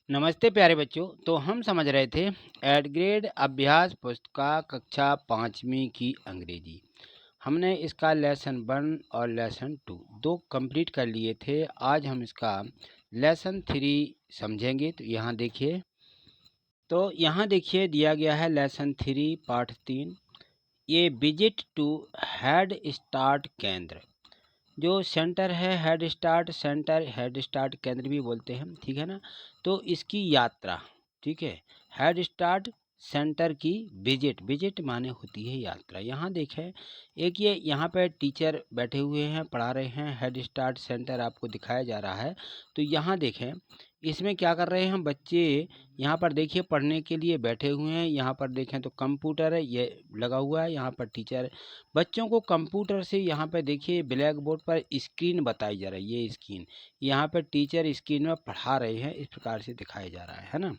नमस्ते प्यारे बच्चों। तो हम समझ रहे थे एड ग्रेड अभ्यास पुस्तिका कक्षा 5वीं की अंग्रेजी। हमने इसका लेसन 1 और लेसन 2 दो कंप्लीट कर लिए थे। आज हम इसका लेसन 3 समझेंगे। तो यहाँ देखिए दिया गया है लेसन 3 पाठ 3। ये विजिट टू हेड स्टार्ट केंद्र। जो सेंटर है head start centre, head start केंद्र भी बोलते हैं, ठीक है ना। तो इसकी यात्रा, ठीक है। हेड स्टार्ट सेंटर की विजिट, विजिट माने होती है यात्रा। यहाँ देखें, एक ये यहाँ पे टीचर बैठे हुए हैं, पढ़ा रहे हैं। हेड स्टार्ट सेंटर आपको दिखाया जा रहा है। तो यहाँ देखें, इसमें क्या कर रहे हैं बच्चे। यहाँ पर देखिए पढ़ने के लिए बैठे हुए हैं। यहाँ पर देखें तो कंप्यूटर है, ये लगा हुआ है। यहाँ पर टीचर बच्चों को कंप्यूटर से, यहाँ पे देखिए ब्लैक बोर्ड पर स्क्रीन बताई जा रही है। ये स्क्रीन, यहाँ पर टीचर स्क्रीन में पढ़ा रहे हैं, इस प्रकार से दिखाया जा रहा है ना।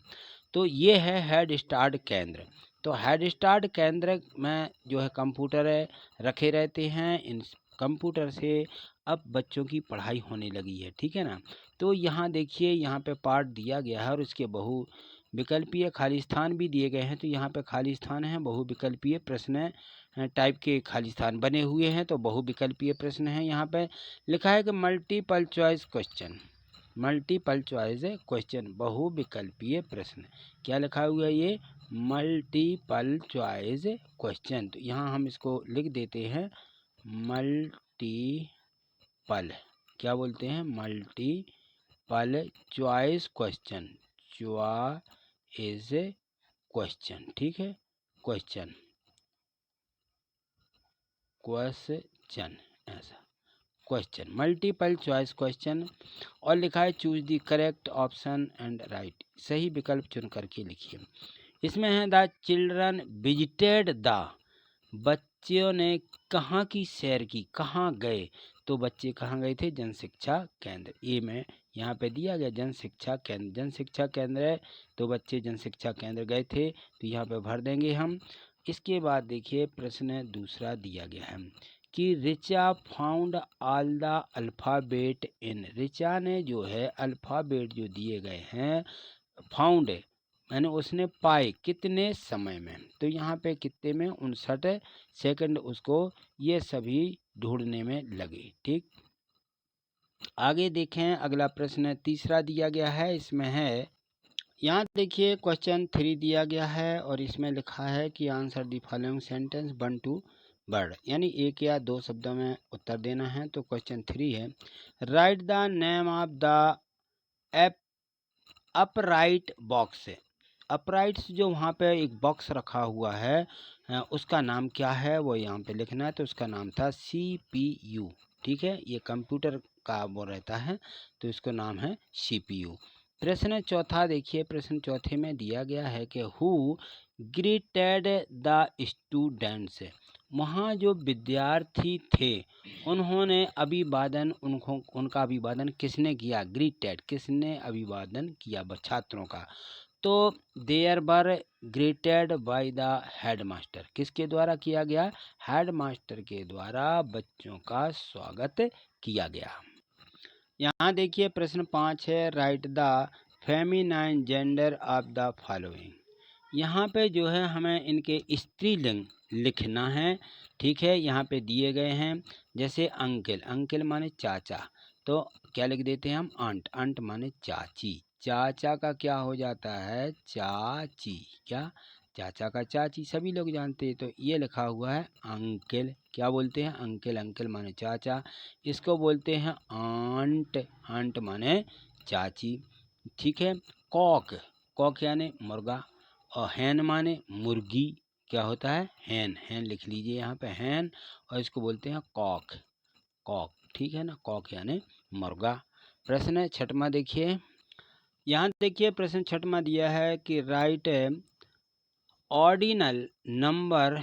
तो ये है हेड स्टार्ट केंद्र। तो हेड स्टार्ट केंद्र में जो है कंप्यूटर रखे रहते हैं। इन कंप्यूटर से अब बच्चों की पढ़ाई होने लगी है, ठीक है ना। तो यहाँ देखिए, यहाँ पे पार्ट दिया गया है और इसके बहु विकल्पीय खाली स्थान भी दिए गए हैं। तो यहाँ पे खाली स्थान है, बहुविकल्पीय प्रश्न टाइप के खाली स्थान बने हुए हैं। तो बहुविकल्पीय प्रश्न है। यहाँ पे लिखा है कि multiple choice question, multiple choice question, बहुविकल्पीय प्रश्न। क्या लिखा हुआ है ये? Multiple choice question. तो यहाँ हम इसको लिख देते हैं मल्टीपल, क्या बोलते हैं? Multiple choice question, choice question, ठीक है। क्वेश्चन, क्वेश्चन, ऐसा क्वेश्चन, मल्टीपल चॉइस क्वेश्चन। और लिखा है choose the correct option and right, सही विकल्प चुन करके लिखिए। इसमें है द चिल्ड्रन विजिटेड द, बच्चों ने कहाँ की सैर की, कहाँ गए। तो बच्चे कहाँ गए थे? जन शिक्षा केंद्र। ये में यहाँ पे दिया गया जन शिक्षा केंद्र, जन शिक्षा केंद्र है। तो बच्चे जन शिक्षा केंद्र गए थे, तो यहाँ पे भर देंगे हम। इसके बाद देखिए प्रश्न दूसरा दिया गया है कि Richa found all the alphabet in, Richa ने जो है अल्फ़ाबेट जो दिए गए हैं, फाउंड मैंने उसने पाए, कितने समय में। तो यहाँ पे कितने में? 59 सेकंड उसको ये सभी ढूंढने में लगे, ठीक। आगे देखें, अगला प्रश्न तीसरा दिया गया है। इसमें है, यहाँ देखिए क्वेश्चन 3 दिया गया है और इसमें लिखा है कि answer the following sentence 1 2 word, यानी एक या दो शब्दों में उत्तर देना है। तो क्वेश्चन 3 है, write the name of the upright box. Uprights जो वहाँ पे एक बॉक्स रखा हुआ है, उसका नाम क्या है वो यहाँ पे लिखना है। तो उसका नाम था CPU, ठीक है। ये कंप्यूटर का वो रहता है, तो इसका नाम है CPU। प्रश्न चौथा देखिए, प्रश्न चौथे में दिया गया है कि हु ग्रीटेड द स्टूडेंट्स, वहाँ जो विद्यार्थी थे उन्होंने अभिवादन, उनका अभिवादन किसने किया? ग्रीटेड, किसने अभिवादन किया छात्रों का? तो there were greeted by the head master, किसके द्वारा किया गया? हेड मास्टर के द्वारा बच्चों का स्वागत किया गया। यहाँ देखिए प्रश्न 5 है, write the feminine gender of the following. यहाँ पे जो है हमें इनके स्त्रीलिंग लिखना है, ठीक है। यहाँ पे दिए गए हैं, जैसे अंकल, अंकल माने चाचा, तो क्या लिख देते हैं हम? आंट, आंट माने चाची, चाचा का क्या हो जाता है? चाची, क्या? चाचा का चाची, सभी लोग जानते हैं। तो ये लिखा हुआ है अंकल, क्या बोलते हैं? अंकल, अंकल माने चाचा। इसको बोलते हैं आंट, आंट माने चाची, ठीक है। कॉक, कॉक यानी मुर्गा, और हैन माने मुर्गी, क्या होता है? हैन, हैन लिख लीजिए यहाँ पे, हैन। और इसको बोलते हैं कॉक, कॉक, ठीक है ना। कॉक यानी मुर्गा। प्रश्न छठवां देखिए, यहाँ देखिए प्रश्न छठवां दिया है कि right ordinal number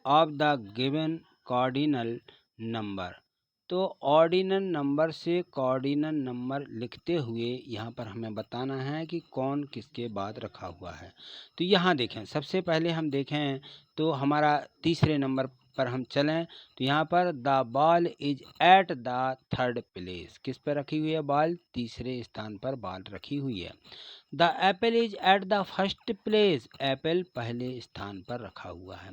of the given cardinal number. तो ऑर्डिनल नंबर से कार्डिनल नंबर लिखते हुए यहाँ पर हमें बताना है कि कौन किसके बाद रखा हुआ है। तो यहाँ देखें, सबसे पहले हम देखें तो हमारा तीसरे नंबर पर हम चलें तो यहाँ पर the ball is at the third place, किस पर रखी हुई है बॉल? तीसरे स्थान पर बॉल रखी हुई है। The apple is at the first place, apple पहले स्थान पर रखा हुआ है,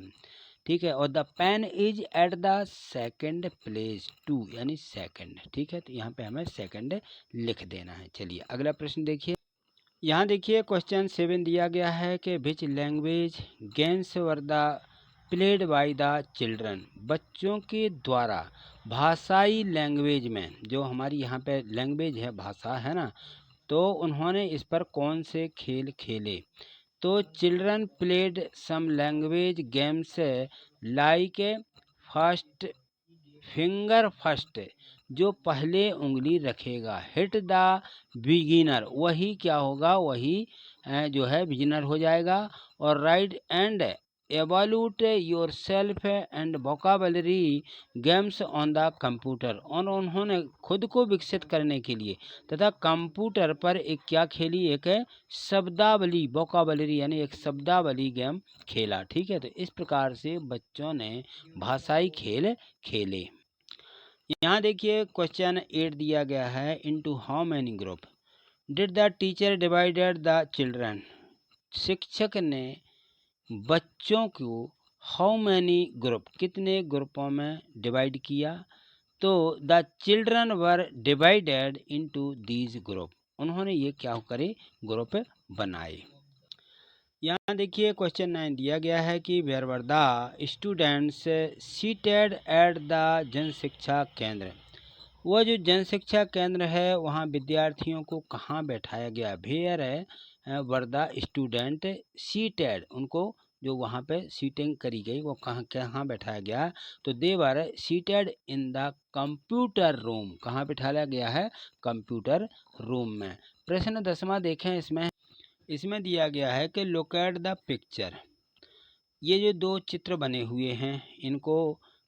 ठीक है। और the pen is at the second place, two यानी सेकंड, ठीक है। तो यहाँ पे हमें सेकंड लिख देना है। चलिए अगला प्रश्न देखिए। यहाँ देखिए क्वेश्चन 7 दिया गया है कि which language games were the played by the children, बच्चों के द्वारा भाषाई लैंग्वेज में, जो हमारी यहाँ पे लैंग्वेज है, भाषा है ना, तो उन्होंने इस पर कौन से खेल खेले? तो children played some language games like first finger first, जो पहले उंगली रखेगा, हिट द बिगिनर, वही क्या होगा? वही जो है बिगिनर हो जाएगा। और write and evaluate yourself and vocabulary games on the computer, और उन्होंने खुद को विकसित करने के लिए तथा कंप्यूटर पर एक क्या खेली? एक शब्दावली, वोकाबलरी यानी एक शब्दावली गेम खेला, ठीक है। तो इस प्रकार से बच्चों ने भाषाई खेल खेले। यहाँ देखिए क्वेश्चन 8 दिया गया है, into how many group did the teacher divided the children, शिक्षक ने बच्चों को हाउ मैनी ग्रुप, कितने ग्रुपों में डिवाइड किया? तो the children were divided into these group, उन्होंने ये क्या करे? ग्रुप बनाए। यहाँ देखिए क्वेश्चन 9 दिया गया है कि where were the students seated at the Jan Shiksha केंद्र, वह जो जन शिक्षा केंद्र है वहाँ विद्यार्थियों को कहाँ बैठाया गया? वेयर है वर द स्टूडेंट सीटेड, उनको जो वहाँ पे सीटिंग करी गई वो कहाँ कहाँ बैठाया गया? तो they were seated in the computer room, कहाँ बैठाया गया है? कंप्यूटर रूम में। प्रश्न 10वां देखें, इसमें दिया गया है कि लुक एट द पिक्चर, ये जो दो चित्र बने हुए हैं इनको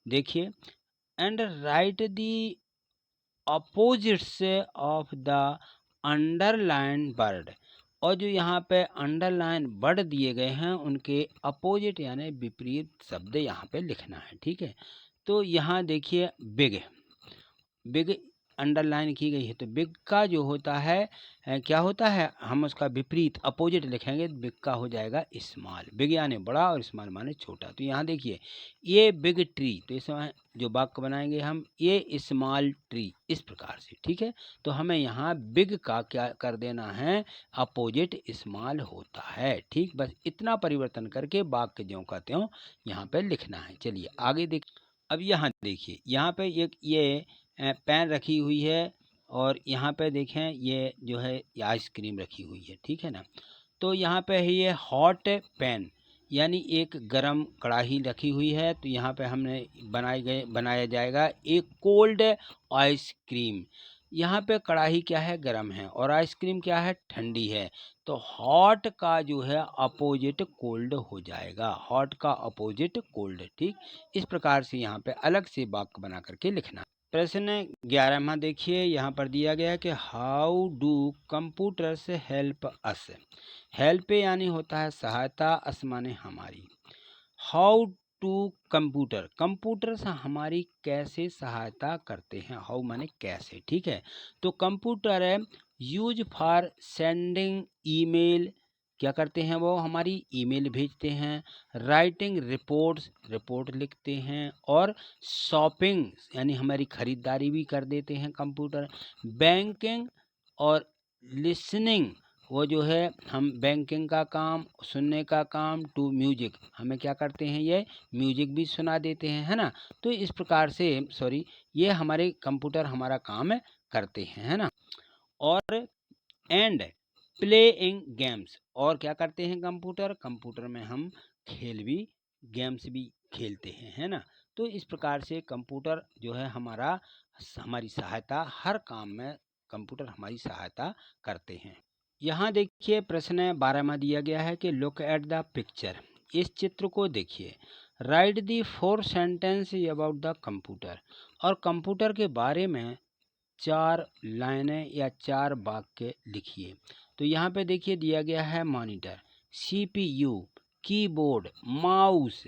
देखिए, and right the opposites of the underline word, और जो यहाँ पे अंडरलाइन वर्ड दिए गए हैं उनके अपोजिट यानी विपरीत शब्द यहाँ पे लिखना है, ठीक है। तो यहाँ देखिए बिग, बिग अंडरलाइन की गई है, तो बिग का जो होता है क्या होता है? हम उसका विपरीत अपोजिट लिखेंगे, बिग का हो जाएगा स्मॉल, बिग यानी बड़ा और स्मॉल माने छोटा। तो यहाँ देखिए ये बिग ट्री, तो इसमें जो वाक्य बनाएंगे हम, ये स्मॉल ट्री, इस प्रकार से, ठीक है। तो हमें यहाँ बिग का क्या कर देना है? अपोजिट स्मॉल होता है, ठीक। बस इतना परिवर्तन करके वाक्य ज्यों का त्यों यहाँ पे लिखना है। चलिए आगे देख। अब यहाँ देखिए, यहाँ पे एक ये पेन रखी हुई है, और यहाँ पे देखें ये जो है ये आइसक्रीम रखी हुई है, ठीक है ना। तो यहाँ पे है ये हॉट पैन, यानी एक गरम कढ़ाई रखी हुई है। तो यहाँ पे हमने बनाया जाएगा एक कोल्ड आइसक्रीम। यहाँ पे कढ़ाई क्या है? गरम है, और आइसक्रीम क्या है? ठंडी है। तो हॉट का जो है अपोजिट कोल्ड हो जाएगा, हॉट का अपोजिट कोल्ड, ठीक। इस प्रकार से यहाँ पे अलग से वाक्य बना करके लिखना। प्रश्न 11वां देखिए, यहाँ पर दिया गया है कि how do computers help us, help यानी होता है सहायता, अस माने हमारी। हाउ टू कंप्यूटर, कंप्यूटर से हमारी कैसे सहायता करते हैं? हाउ माने कैसे, ठीक है। तो कंप्यूटर है यूज फॉर सेंडिंग ईमेल, क्या करते हैं? वो हमारी ईमेल भेजते हैं। राइटिंग रिपोर्ट्स, रिपोर्ट लिखते हैं। और शॉपिंग यानी हमारी खरीदारी भी कर देते हैं कंप्यूटर। बैंकिंग और लिसनिंग, वो जो है हम बैंकिंग का काम, सुनने का काम। टू म्यूजिक, हमें क्या करते हैं? ये म्यूजिक भी सुना देते हैं, है ना। तो इस प्रकार से ये हमारे कंप्यूटर हमारा काम करते हैं, है ना। और एंड प्लेइंग गेम्स, और क्या करते हैं कंप्यूटर में हम खेल भी, गेम्स भी खेलते हैं, है ना। तो इस प्रकार से कंप्यूटर जो है हमारी सहायता, हर काम में कंप्यूटर हमारी सहायता करते हैं। यहाँ देखिए प्रश्न 12वां दिया गया है कि लुक एट द पिक्चर, इस चित्र को देखिए। Right the 4 sentence about the computer, और कंप्यूटर के बारे में 4 लाइनें या 4 वाक्य लिखिए। तो यहाँ पे देखिए दिया गया है मॉनिटर, सीपीयू, कीबोर्ड, माउस,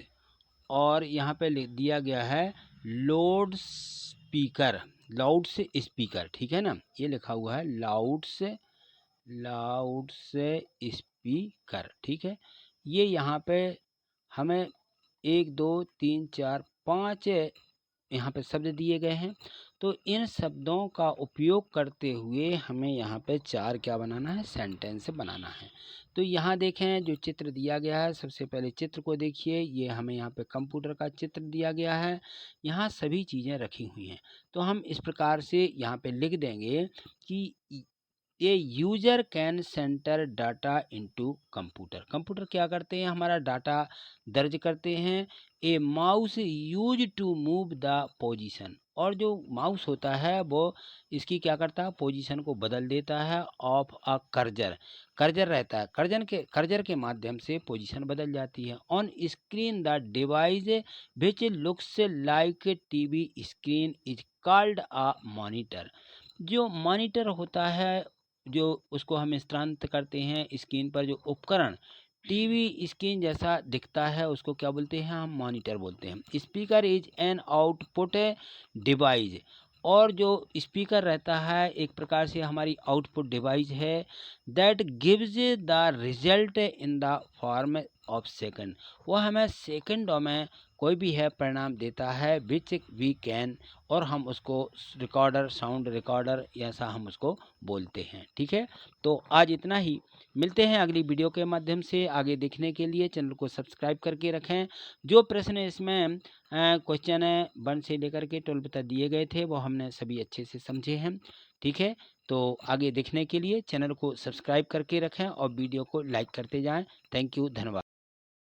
और यहाँ पे लिख दिया गया है लाउड स्पीकर, लाउड से स्पीकर, ठीक है ना, ये लिखा हुआ है लाउड से स्पीकर, ठीक है। ये यहाँ पे हमें 1 2 3 4 5 यहाँ पे शब्द दिए गए हैं। तो इन शब्दों का उपयोग करते हुए हमें यहाँ पे 4 क्या बनाना है, सेंटेंस बनाना है। तो यहाँ देखें जो चित्र दिया गया है, सबसे पहले चित्र को देखिए। ये हमें यहाँ पे कंप्यूटर का चित्र दिया गया है, यहाँ सभी चीज़ें रखी हुई हैं। तो हम इस प्रकार से यहाँ पे लिख देंगे कि a user can enter data into computer. Computer क्या करते हैं, हमारा डाटा दर्ज करते हैं। A mouse use to move the position, और जो माउस होता है वो इसकी क्या करता है, पोजीशन को बदल देता है। ऑफ अ कर्जर, कर्जर रहता है, कर्जर के माध्यम से पोजीशन बदल जाती है। On screen the device which looks like TV screen is called a monitor. जो मॉनिटर होता है, जो उसको हम स्थानांतरित करते हैं स्क्रीन पर, जो उपकरण टीवी स्क्रीन जैसा दिखता है उसको क्या बोलते हैं, हम मॉनिटर बोलते हैं। Speaker is an output device, और जो स्पीकर रहता है एक प्रकार से हमारी आउटपुट डिवाइस है। That gives the result in the form of second, वह हमें सेकंडों में कोई भी है परिणाम देता है। विच वी कैन, और हम उसको रिकॉर्डर, साउंड रिकॉर्डर ऐसा हम उसको बोलते हैं, ठीक है। तो आज इतना ही, मिलते हैं अगली वीडियो के माध्यम से। आगे देखने के लिए चैनल को सब्सक्राइब करके रखें। जो प्रश्न इसमें क्वेश्चन 1 से लेकर के 12 तक दिए गए थे वो हमने सभी अच्छे से समझे हैं, ठीक है। तो आगे देखने के लिए चैनल को सब्सक्राइब करके रखें और वीडियो को लाइक करते जाएं। थैंक यू, धन्यवाद।